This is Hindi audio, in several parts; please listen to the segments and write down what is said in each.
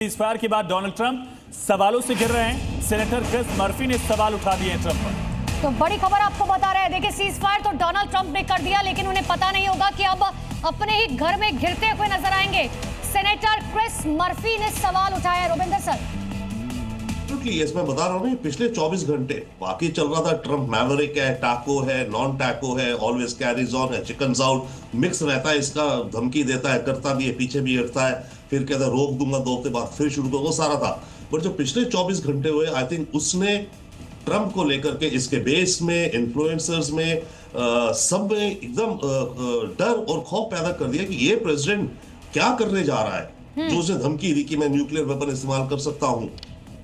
सीज़फायर के बाद डोनाल्ड ट्रंप सवालों से घिर रहे हैं। सेनेटर क्रिस मर्फी ने सवाल उठा दिए हैं ट्रंप पर। तो बड़ी खबर आपको बता रहे हैं। देखिए, सीज़फायर तो डोनाल्ड ट्रंप ने कर दिया, लेकिन उन्हें पता नहीं होगा कि अब अपने ही घर में घिरते हुए नजर आएंगे। सेनेटर क्रिस मर्फी ने सवाल उठाया। रोबिंदर सर, यस, मैं बता रहा हूँ पिछले 24 घंटे बाकी चल रहा था। ट्रंप मैवरिक है, टाको है, नॉन टाको है, ऑलवेज कैरीज ऑन है, चिकन आउट, मिक्स रहता है। इसका धमकी देता है, करता भी है, पीछे भी हटता है, फिर कहता है रोक दूंगा, 2 हफ्ते बाद फिर शुरू करूंगा, सारा था। पर जो पिछले 24 घंटे हुए, आई थिंक उसने ट्रंप को लेकर के इसके बेस में, इन्फ्लुएंसर्स में, सब में एकदम डर और खौफ पैदा कर दिया कि ये प्रेसिडेंट क्या करने जा रहा है। जो उसने धमकी दी कि मैं न्यूक्लियर वेपन इस्तेमाल कर सकता हूं,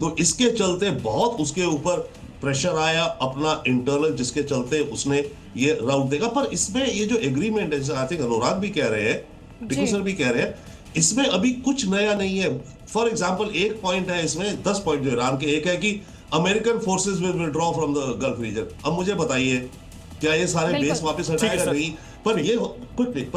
तो इसके चलते बहुत उसके ऊपर प्रेशर आया अपना इंटरनल, जिसके चलते उसने ये राउट देगा। पर इसमें ये जो एग्रीमेंट है, आई थिंक अनुराग भी कह रहे हैं, टिकू सर भी कह रहे हैं, इसमें अभी कुछ नया नहीं है। फॉर एग्जांपल एक पॉइंट है इसमें, 10 पॉइंट जो ईरान के, एक है कि American forces will withdraw from the Gulf region. अब मुझे बताइए, क्या ये सारे बेस वापस हटाएगा? नहीं। पर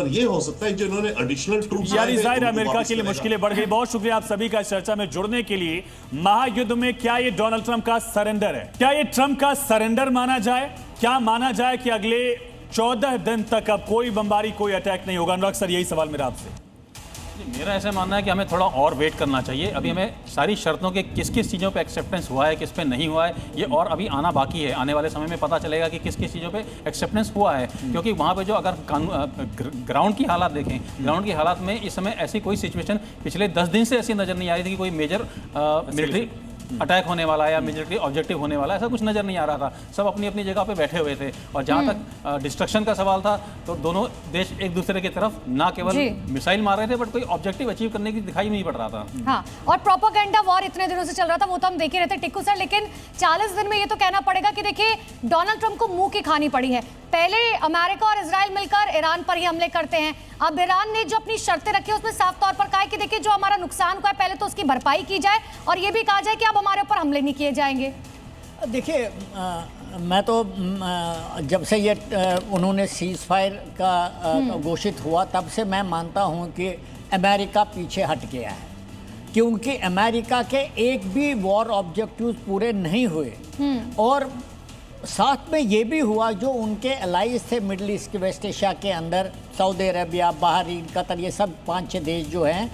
ये हो सकता है जो इन्होंने एडिशनल ट्रूप्स यानी जाहिर अमेरिका के लिए मुश्किलें बढ़ गई। बहुत शुक्रिया आप सभी का चर्चा में जुड़ने के लिए। महायुद्ध में क्या ये डोनाल्ड ट्रंप का सरेंडर है? क्या ये ट्रंप का सरेंडर माना जाए? क्या माना जाए कि अगले 14 दिन तक अब कोई बमबारी, कोई अटैक नहीं होगा? अनुराग सर, यही सवाल मेरा आपसे। मेरा ऐसा मानना है कि हमें थोड़ा और वेट करना चाहिए। अभी हमें सारी शर्तों के किस किस चीज़ों पे एक्सेप्टेंस हुआ है, किस पे नहीं हुआ है, ये और अभी आना बाकी है। आने वाले समय में पता चलेगा कि किस किस चीज़ों पे एक्सेप्टेंस हुआ है, क्योंकि वहाँ पे जो अगर ग्राउंड की हालात देखें, ग्राउंड की हालात में इस समय ऐसी कोई सिचुएशन पिछले 10 दिन से ऐसी नज़र नहीं आ रही थी कि कोई मेजर मिलिट्री अटैक होने वाला है या मिलिट्री ऑब्जेक्टिव होने वाला है, ऐसा कुछ नज़र नहीं आ रहा था। सब अपनी अपनी जगह पे बैठे हुए थे। और जहाँ तक डिस्ट्रक्शन का सवाल था, तो दोनों देश एक दूसरे की तरफ ना केवल मिसाइल मार रहे थे, बट कोई ऑब्जेक्टिव अचीव करने की दिखाई नहीं पड़ रहा था। हाँ, और प्रोपेगेंडा वॉर इतने दिनों से चल रहा था, वो तो हम देख ही रहे थे टिक्कू सर। लेकिन 40 दिन में ये तो कहना पड़ेगा कि देखिए, डोनाल्ड ट्रंप को मुंह की खानी पड़ी है। पहले अमेरिका और इजराइल मिलकर ईरान पर ही हमले करते हैं। अब ईरान ने जो अपनी शर्तें रखी है, उसमें साफ तौर पर कहा है कि देखिए, जो हमारा नुकसान हुआ है, पहले तो उसकी भरपाई की जाए, और ये भी कहा जाए कि अब हमारे ऊपर हमले नहीं किए जाएंगे। देखिए, मैं तो जब से ये उन्होंने सीज फायर का घोषित हुआ, तब से मैं मानता हूं कि अमेरिका पीछे हट गया है, क्योंकि अमेरिका के एक भी वॉर ऑब्जेक्टिव्स पूरे नहीं हुए। और साथ में ये भी हुआ, जो उनके अलाइज थे मिडल ईस्ट के, वेस्ट एशिया के अंदर, सऊदी अरबिया, बहरीन, कतर, ये सब 5-6 देश जो हैं,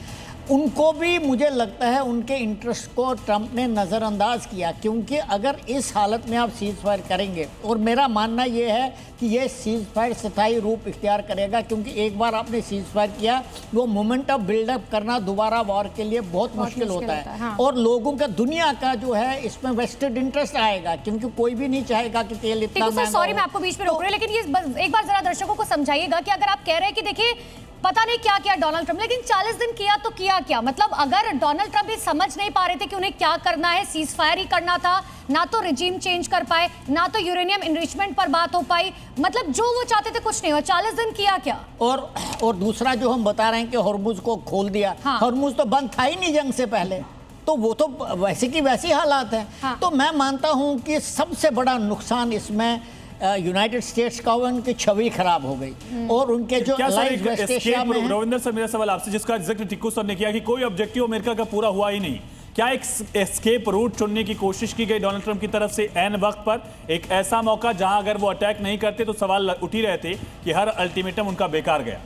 उनको भी मुझे लगता है उनके इंटरेस्ट को ट्रंप ने नज़रअंदाज किया। क्योंकि अगर इस हालत में आप सीज फायर करेंगे, और मेरा मानना ये है कि ये सीज फायर स्थायी रूप इख्तियार करेगा, क्योंकि एक बार आपने सीज फायर किया, वो मोमेंटम बिल्डअप करना दोबारा वॉर के लिए बहुत मुश्किल होता है। हाँ। और लोगों का, दुनिया का जो है, इसमें वेस्टेड इंटरेस्ट आएगा, क्योंकि कोई भी नहीं चाहेगा कि तेल इतना महंगा हो। सॉरी, मैं आपको बीच में रोक रही हूं, लेकिन ये एक बार जरा दर्शकों को समझाइएगा कि अगर आप कह रहे हैं कि देखिए, पता नहीं क्या किया डोनाल्ड ट्रंप, लेकिन 40 दिन किया तो किया क्या? मतलब अगर डोनाल्ड ट्रंप ये समझ नहीं पा रहे थे कि उन्हें क्या करना है, सीज फायर ही करना था, ना तो रिजीम चेंज कर पाए, ना तो यूरेनियम एनरिचमेंट पर बात हो पाई, मतलब जो वो चाहते थे कुछ नहीं हुआ। 40 दिन किया क्या? और दूसरा जो हम बता रहे हैं कि हॉर्मुज को खोल दिया। हाँ। हॉर्मुज तो बंद था ही नहीं जंग से पहले, तो वो तो वैसे की वैसी हालात है। हाँ। तो मैं मानता हूं कि सबसे बड़ा नुकसान इसमें यूनाइटेड स्टेट्स का, उनकी छवि खराब हो गई, और उनके जो वेस्ट एशिया में। रविंदर सर, मेरा सवाल आपसे, जिसका जिक्र टिक्कू सर ने किया कि कोई ऑब्जेक्टिव अमेरिका का पूरा हुआ ही नहीं, क्या एक एस्केप रूट चुनने की कोशिश की गई डोनाल्ड ट्रंप की तरफ से एन वक्त पर? एक ऐसा मौका जहां अगर वो अटैक नहीं करते तो सवाल उठ ही रहे थे कि हर अल्टीमेटम उनका बेकार गया।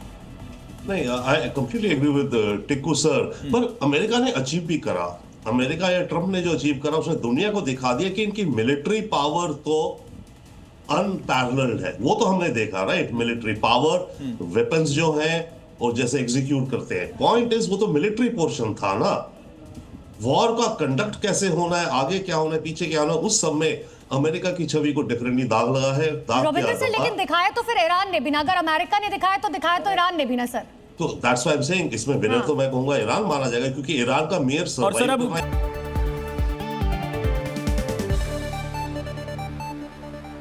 नहीं, I completely agree with Tikku sir. पर अमेरिका ने अचीव भी करा। अमेरिका या ट्रंप ने जो अचीव करा, उसने दुनिया को दिखा दिया कि इनकी मिलिट्री पावर तो अनपैरेलल्ड है। वो तो हमने देखा, राइट? मिलिट्री पावर, वेपन्स जो हैं, और जैसे एग्जीक्यूट करते हैं। पॉइंट इज, वो तो मिलिट्री पोर्शन था ना। वॉर का कंडक्ट कैसे होना है, आगे क्या होना है, पीछे क्या होना है, उस सब में अमेरिका की छवि को डिफरेंटली दाग लगा है। रविंद्र सर, लेकिन दिखाया तो फिर ईरान ने भी ना। अगर अमेरिका ने दिखाया तो ईरान ने भी ना सर। तो that's why I am saying, इसमें विनर तो मैं कहूंगा ईरान माना जाएगा, क्योंकि ईरान का मेयर सर्वाइव।